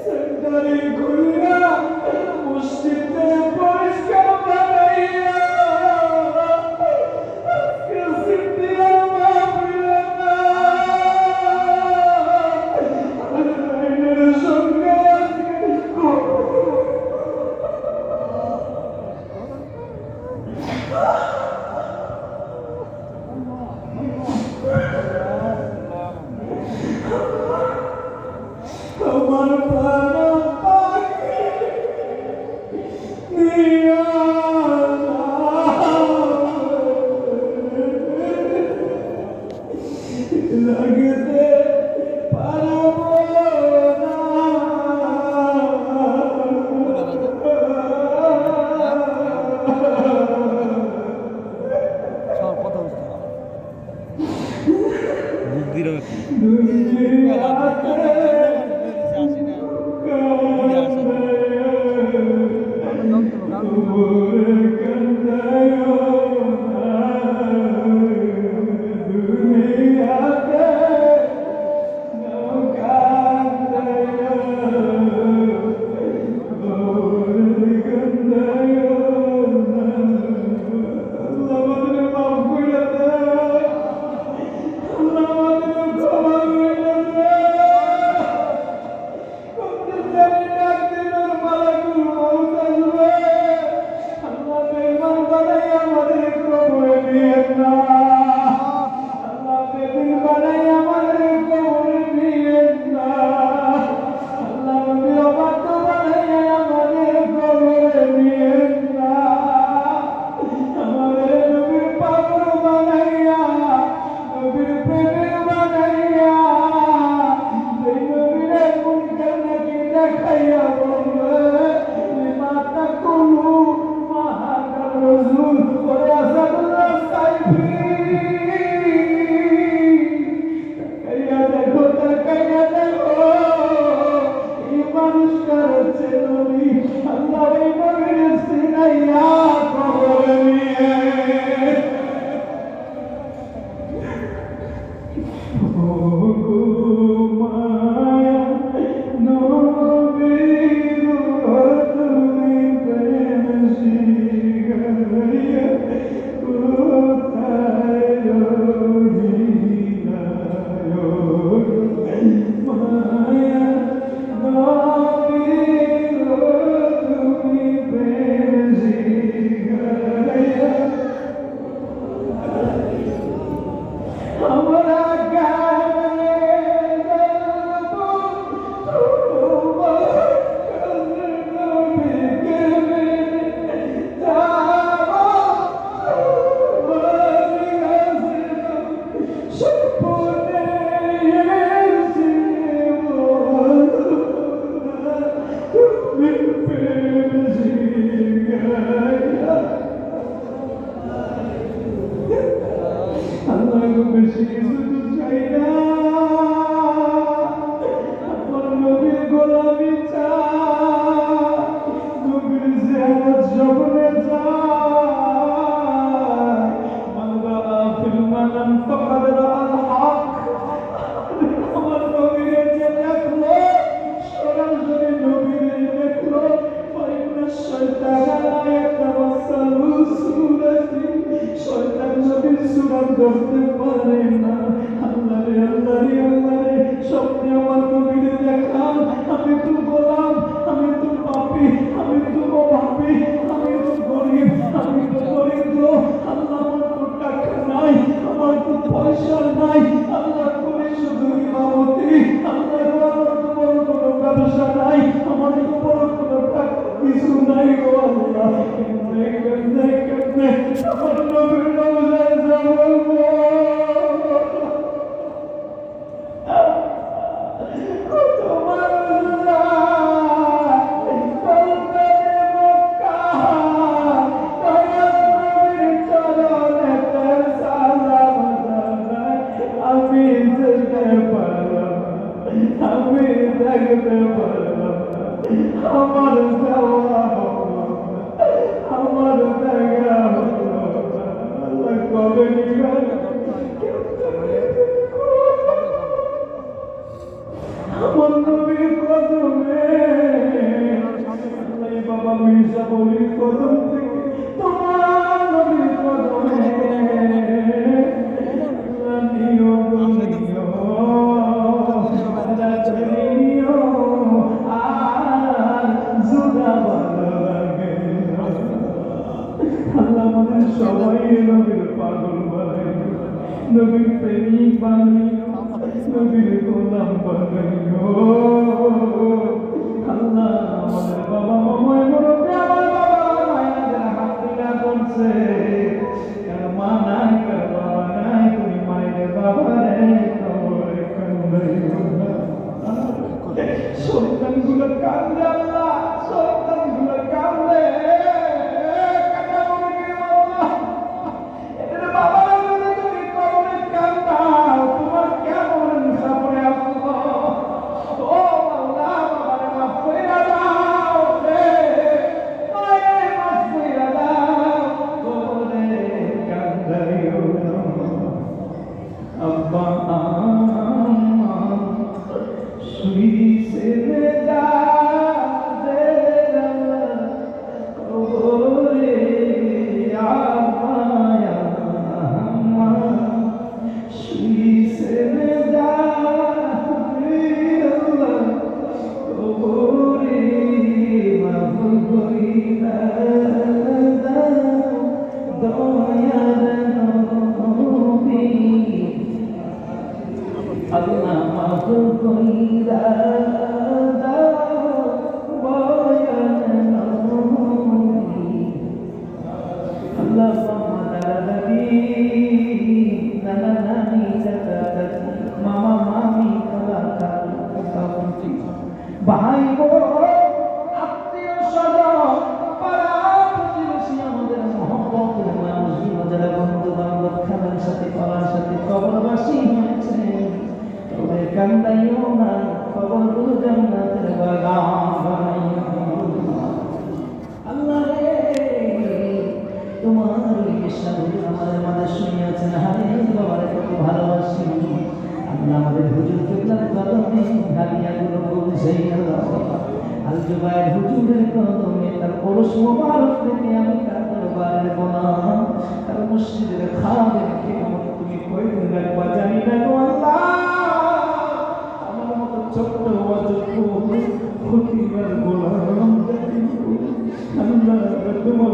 সেন্টারে ঘুরিয়া মসজিদে পরিষ্কার বানাইয়া সিদ্ধিয়া মাহফিলে না আইনের সঙ্গে আমার প্রাণ পাখি নিয়া লাগতে পারব না সব কথা বুঝতে বুক দিল ধরতে পারে না আল্লাহ রে আল্লাহ রে আল্লাহ রে স্বপ্নে আমার নবীরে দেখান আমি তো গোলাম আমি তো পাপী আমি তো অভাবী আমি তো গরিব আমি তো দরিদ্র আল্লাহ আমার তো টাকা নাই আমার তো পয়সা নাই আল্লাহ তুমি শুধু ইমামতি আল্লাহ আমার তো বড় কোনো ব্যবসা নাই আমার তো বড় কোনো টাকা কিছু নাই গো আল্লাহ কেমনে কেমনে আমার নবীর রওজায় যাবো আমি দেখতে পারলাম আমার যাওয়া আমার দেখা আল্লাহ কবে নিবেন আমার নবীর কদমে আল্লাহ বাবা মির্জা বলির কদম থেকে তোমার নবীর কদমে আল্লাহ নিও সবাই নবীর পাগল বানাইও, নবীর প্রেমিক বানাইও, নবীর গোলাম বানাইও। আল্লাহ আমাদের বাবা মামায় মুরব্বী আমার বাবা মায়ের হাত তুলে বলছে কার মা নাই কার বাবা নাই তুমি মায়ের বাবা রে কবরে কান্দাইও না। সন্তানগুলো কান্দে আল্লাহ, সন্তানগুলো কান্দে Allah mahu kira ভাই বোন আত্মীয় স্বজন পাড়া প্রতিবেশী আমাদের মহব্বতের মানুষ যারা বন্ধু বান্ধব খাবার সাথে পাড়ার সাথে কবরবাসী হয়েছে তবে কান্দাইও না কবর জান্নাতের বাগান বানাইও। আল্লাহ রে তোমার ইশারায় আমাদের মাঝে শুনিয়েছেন হারে বাবারে কত ভালোবাসি আল্লাহ আমাদের হুজুর কিবলার কদমে হাদিয়াগুলো পৌঁছাই আল্লাহ আল জুবাইর হুজুরের কদমে তার ওরস মোবারক থেকে আমি তার দরবারে গোলাম তার মসজিদের খাদেম খেদমত তুমি কয়দিন রাখবা জানি না গো আল্লাহ আমার মতো ছোট্ট অযোগ্য ফকির গোলাম আল্লাহ তোমার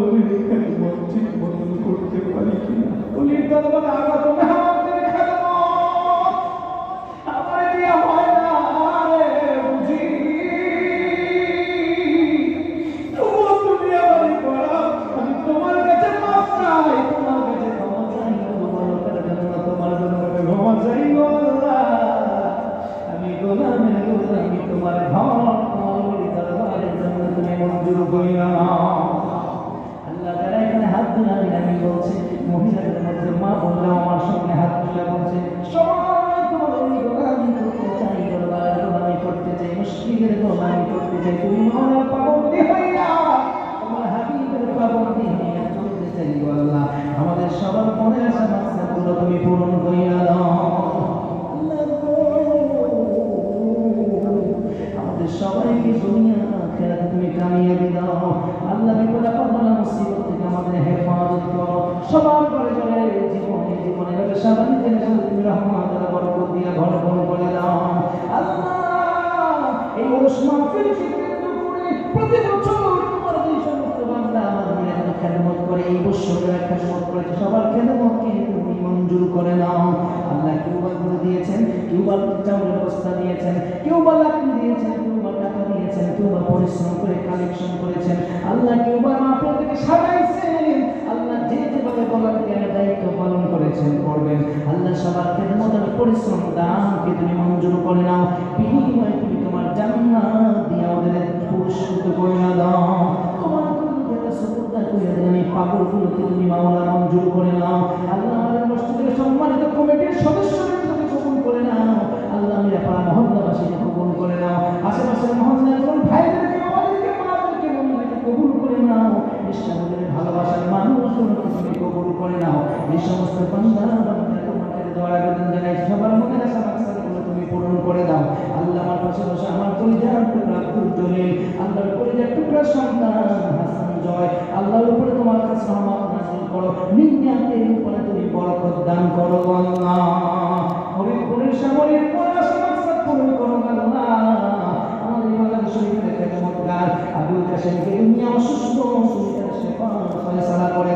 খেদমত ঠিক মতন করতে পারি কিনা ওলির দরবারে আগত মেহমানদের খেদমত আমার দিয়া হয় না রে বুঝি তোমার দুনিয়া বাড়ি করা আমি তোমার কাছে মাফ চাই তোমার কাছে ক্ষমা চাই তোমার দরবারে ক্ষমা চাই গো আল্লাহ আমি গোলামের গোলামি তোমার ঘর তোমার ওলির দরবারের জন্য তুমি মঞ্জুর করিয়া আল্লাহ যারা এখানে হাত তুলে আমি বলছি মহিলাদের মধ্যে মা বললাম আমার সঙ্গে হাত তুলে বলছে সবাই তোমার ওই গোলামি করতে চাই দরবার গোলামি করতে চাই মুশরিকের গোলামি করতে চাই তুমি মনের পাবন্দি হইয়া তোমার হাবিবের পাবন্দি হইয়া চলতে চাই গো আল্লাহ আমাদের সবার মনে আসা মাকসাদগুলো তুমি পূরণ করিয়া দাও আমাদের সবাইকে দুনিয়া আখিরাতে তুমি কামিয়াবি দাও আল্লাহ বিপদ আপদ বালা মুসিবত থেকে আমাদের হেফাজত করো সবার ঘরে ঘরে জীবনে ব্যবসা বাণিজ্যের সাথে তুমি রহমত আর বরকত দিয়ে ভরপুর করে দাও আল্লাহ এই ওরস মাহফিলকে কেন্দ্র করে প্রতি বছর তোমার যে সমস্ত বান্দা আমাদের এখানে খেদমত করে এই বছরের খেদমত করেছে সবার খেদমতকে তুমি মঞ্জুর করে নাও আল্লাহ কেউ বা গুলো দিয়েছেন কেউ বা চাউলের বস্তা দিয়েছেন কেউ বা লাকড়ি দিয়েছেন কেউ বা টাকা দিয়েছেন কেউ বা পরিশ্রম করে কালেকশন করেছেন আল্লাহ কেউ বা মাহফিল থেকে সাজাইছেন আল্লাহ যে যেভাবে বলার জ্ঞানের দায়িত্ব পালন করেছেন করবেন আল্লাহ সবার খেদমত আর পরিশ্রম দানকে তুমি মঞ্জুর করে নাও বিনিময়ে তুমি তোমার জান্নাত দিয়ে আমাদের পুরস্কৃত করে দাও তোমার আমি পাগলগুলোকে তুমি মাওলা মঞ্জুর করে নাও আল্লাহ আমাদের মসজিদের সম্মানিত কমিটির সদস্যদের তুমি কবুল করে নাও আল্লাহ মিরাপাড়া মহল্লাবাসীকে কবুল করে নাও আশেপাশের মহল্লার কোন ভাইদেরকে আমাদেরকে মাদেরকে বোনদেরকে কবুল করে নাও ইসলামের ভালোবাসার মানুষগুলোকে তুমি কবুল করে নাও এই সমস্ত বান্দা তোমাকে দোয়া আবেদন জানাই সবার মনে আসা মাকসাদগুলো তুমি পূরণ করে দাও আল্লাহ আমার পাশাপাশি আমার পরিবার টুকরা আব্দুল জলিল, আল্লাহর পরিবার টুকরা সন্তান হাসান জয়, আল্লাহর উপরে তোমার কাছে রহমত নাযিল করো, নিয়াতের উপরে তুমি বরকত দান করো আল্লাহ। হবিবপুরের সামরিক পড়াশোনা মাকসাদ পূরণ করো আল্লাহ। আমাদের মাদার শরীফের খেদমতগার আবুল কাশেমকে দুনিয়া অসুস্থ সুস্থ শেফা ফয়সালা করে